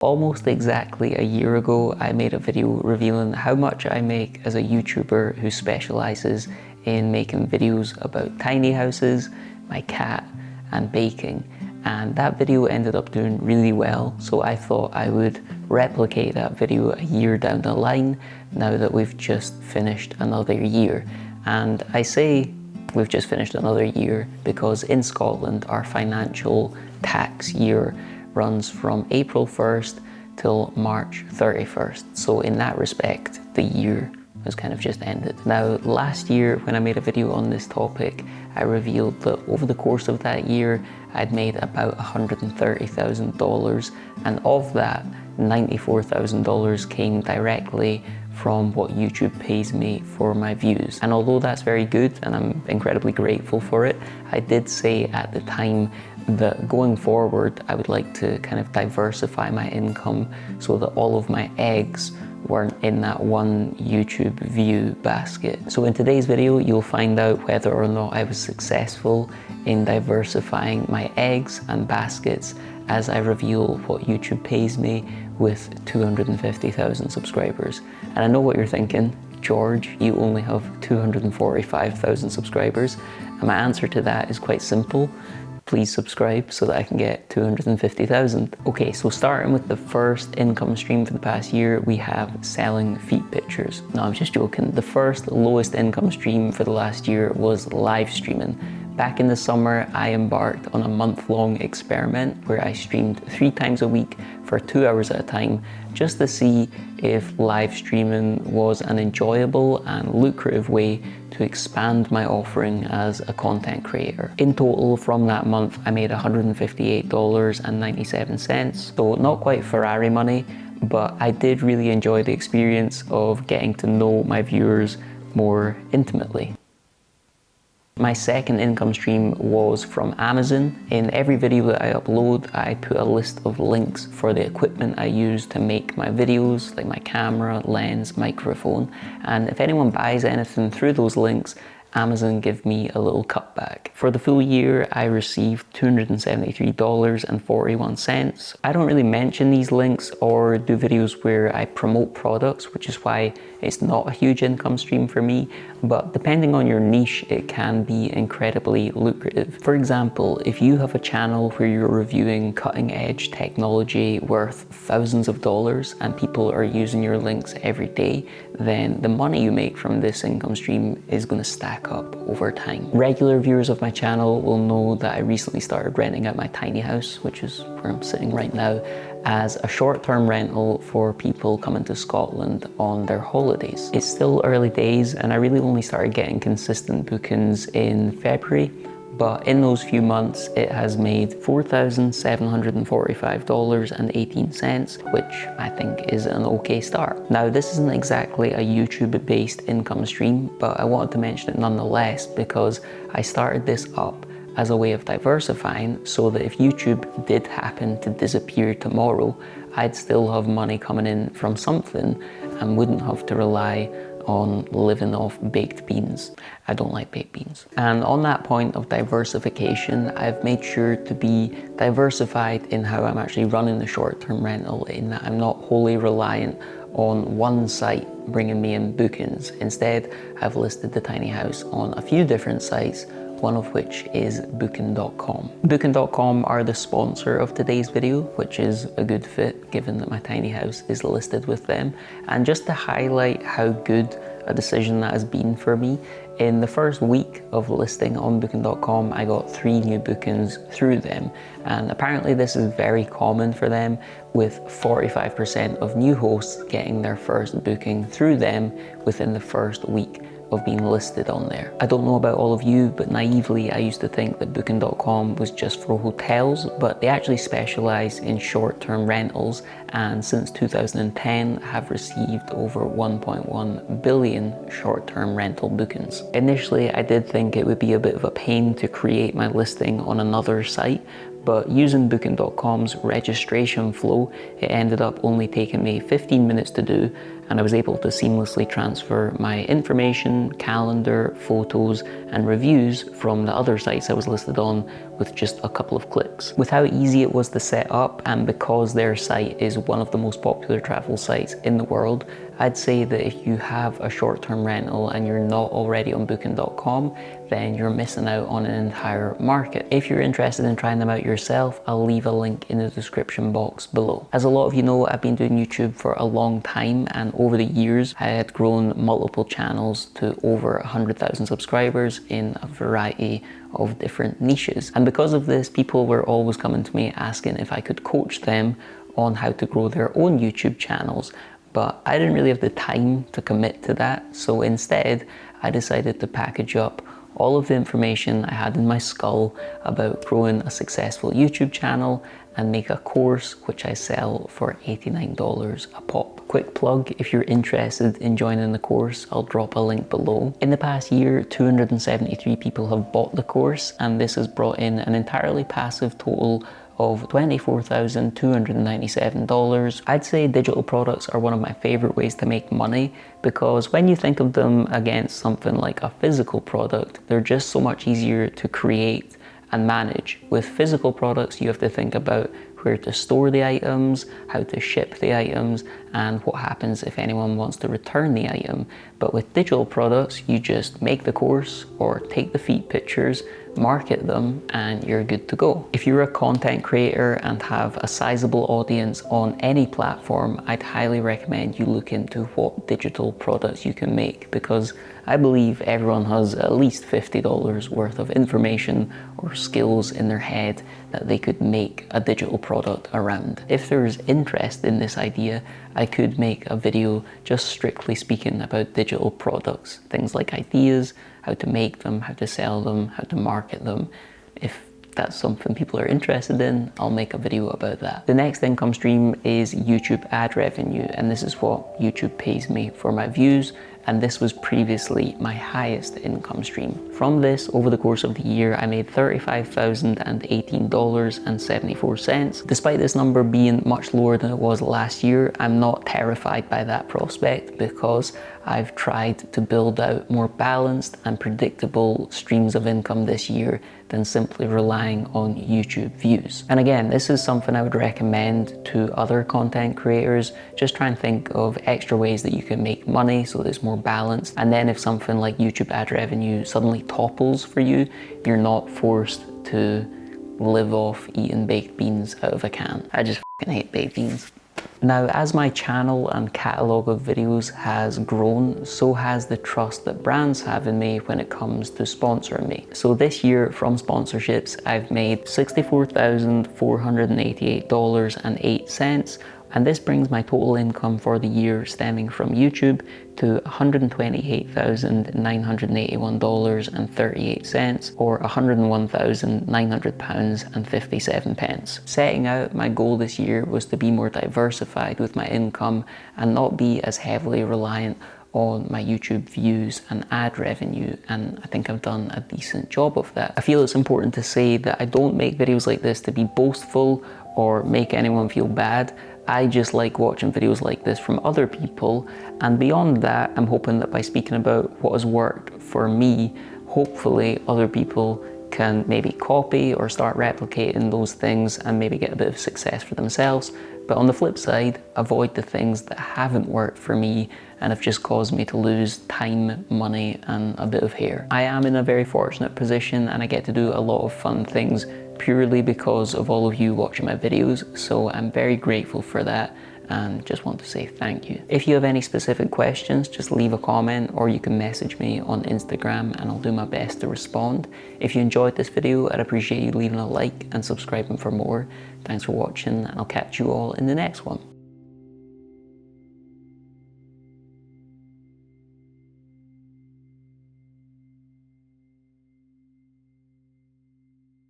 Almost exactly a year ago, I made a video revealing how much I make as a YouTuber who specializes in making videos about tiny houses, my cat, and baking. And that video ended up doing really well, so I thought I would replicate that video a year down the line now that we've just finished another year. And I say we've just finished another year because in Scotland our financial tax year runs from April 1st till March 31st. So in that respect, the year has kind of just ended. Now, last year when I made a video on this topic, I revealed that over the course of that year, I'd made about $130,000, and of that, $94,000 came directly from what YouTube pays me for my views. And although that's very good and I'm incredibly grateful for it, I did say at the time that going forward, I would like to kind of diversify my income so that all of my eggs weren't in that one YouTube view basket. So in today's video, you'll find out whether or not I was successful in diversifying my eggs and baskets as I reveal what YouTube pays me with 250,000 subscribers. And I know what you're thinking, George, you only have 245,000 subscribers. And my answer to that is quite simple. Please subscribe so that I can get 250,000. Okay, so starting with the first income stream for the past year, we have selling feet pictures. No, I'm just joking. The first lowest income stream for the last year was live streaming. Back in the summer, I embarked on a month-long experiment where I streamed 3 times a week for 2 hours at a time, just to see if live streaming was an enjoyable and lucrative way to expand my offering as a content creator. In total, from that month, I made $158.97, so not quite Ferrari money, but I did really enjoy the experience of getting to know my viewers more intimately. My second income stream was from Amazon. In every video that I upload, I put a list of links for the equipment I use to make my videos, like my camera, lens, microphone. And if anyone buys anything through those links, Amazon give me a little cutback. For the full year, I received $273.41. I don't really mention these links or do videos where I promote products, which is why it's not a huge income stream for me, but depending on your niche, it can be incredibly lucrative. For example, if you have a channel where you're reviewing cutting edge technology worth thousands of dollars and people are using your links every day, then the money you make from this income stream is going to stack up over time. Regular viewers of my channel will know that I recently started renting out my tiny house, which is where I'm sitting right now, as a short-term rental for people coming to Scotland on their holidays. It's still early days and I really only started getting consistent bookings in February, but in those few months it has made $4,745.18, which I think is an okay start. Now, this isn't exactly a YouTube-based income stream, but I wanted to mention it nonetheless because I started this up as a way of diversifying so that if YouTube did happen to disappear tomorrow, I'd still have money coming in from something and wouldn't have to rely on living off baked beans. I don't like baked beans. And on that point of diversification, I've made sure to be diversified in how I'm actually running the short-term rental, in that I'm not wholly reliant on one site bringing me in bookings. Instead, I've listed the tiny house on a few different sites, one of which is Booking.com. Booking.com are the sponsor of today's video, which is a good fit given that my tiny house is listed with them. And just to highlight how good a decision that has been for me, in the first week of listing on Booking.com, I got 3 new bookings through them. And apparently this is very common for them, with 45% of new hosts getting their first booking through them within the first week of being listed on there. I don't know about all of you, but naively I used to think that Booking.com was just for hotels, but they actually specialize in short-term rentals, and since 2010 have received over 1.1 billion short-term rental bookings. Initially, I did think it would be a bit of a pain to create my listing on another site, but using Booking.com's registration flow, it ended up only taking me 15 minutes to do, and I was able to seamlessly transfer my information, calendar, photos, and reviews from the other sites I was listed on with just a couple of clicks. With how easy it was to set up, and because their site is one of the most popular travel sites in the world, I'd say that if you have a short-term rental and you're not already on booking.com, then you're missing out on an entire market. If you're interested in trying them out yourself, I'll leave a link in the description box below. As a lot of you know, I've been doing YouTube for a long time, and over the years, I had grown multiple channels to over 100,000 subscribers in a variety of different niches. And because of this, people were always coming to me asking if I could coach them on how to grow their own YouTube channels. But I didn't really have the time to commit to that. So instead, I decided to package up all of the information I had in my skull about growing a successful YouTube channel and make a course which I sell for $89 a pop. Quick plug, if you're interested in joining the course, I'll drop a link below. In the past year, 273 people have bought the course, and this has brought in an entirely passive total of $24,297. I'd say digital products are one of my favorite ways to make money, because when you think of them against something like a physical product, they're just so much easier to create and manage. With physical products, you have to think about where to store the items, how to ship the items, and what happens if anyone wants to return the item. But with digital products, you just make the course or take the feed pictures, market them, and you're good to go. If you're a content creator and have a sizable audience on any platform, I'd highly recommend you look into what digital products you can make, because I believe everyone has at least $50 worth of information or skills in their head that they could make a digital product around. If there's interest in this idea, I could make a video just strictly speaking about digital products, things like ideas, how to make them, how to sell them, how to market them. If that's something people are interested in, I'll make a video about that. The next income stream is YouTube ad revenue, and this is what YouTube pays me for my views, and this was previously my highest income stream. From this, over the course of the year, I made $35,018.74. Despite this number being much lower than it was last year, I'm not terrified by that prospect, because I've tried to build out more balanced and predictable streams of income this year than simply relying on YouTube views. And again, this is something I would recommend to other content creators. Just try and think of extra ways that you can make money so that it's more balanced. And then if something like YouTube ad revenue suddenly topples for you, you're not forced to live off eating baked beans out of a can. I just fucking hate baked beans. Now, as my channel and catalogue of videos has grown, so has the trust that brands have in me when it comes to sponsoring me. So this year, from sponsorships, I've made $64,488.08, and this brings my total income for the year stemming from YouTube to $128,981.38, or £101,900.57. Setting out, my goal this year was to be more diversified with my income and not be as heavily reliant on my YouTube views and ad revenue, and I think I've done a decent job of that. I feel it's important to say that I don't make videos like this to be boastful or make anyone feel bad. I just like watching videos like this from other people, and beyond that, I'm hoping that by speaking about what has worked for me, hopefully other people can maybe copy or start replicating those things and maybe get a bit of success for themselves. But on the flip side, avoid the things that haven't worked for me and have just caused me to lose time, money, and a bit of hair. I am in a very fortunate position, and I get to do a lot of fun things purely because of all of you watching my videos, so I'm very grateful for that and just want to say thank you. If you have any specific questions, just leave a comment, or you can message me on Instagram and I'll do my best to respond. If you enjoyed this video, I'd appreciate you leaving a like and subscribing for more. Thanks for watching, and I'll catch you all in the next one.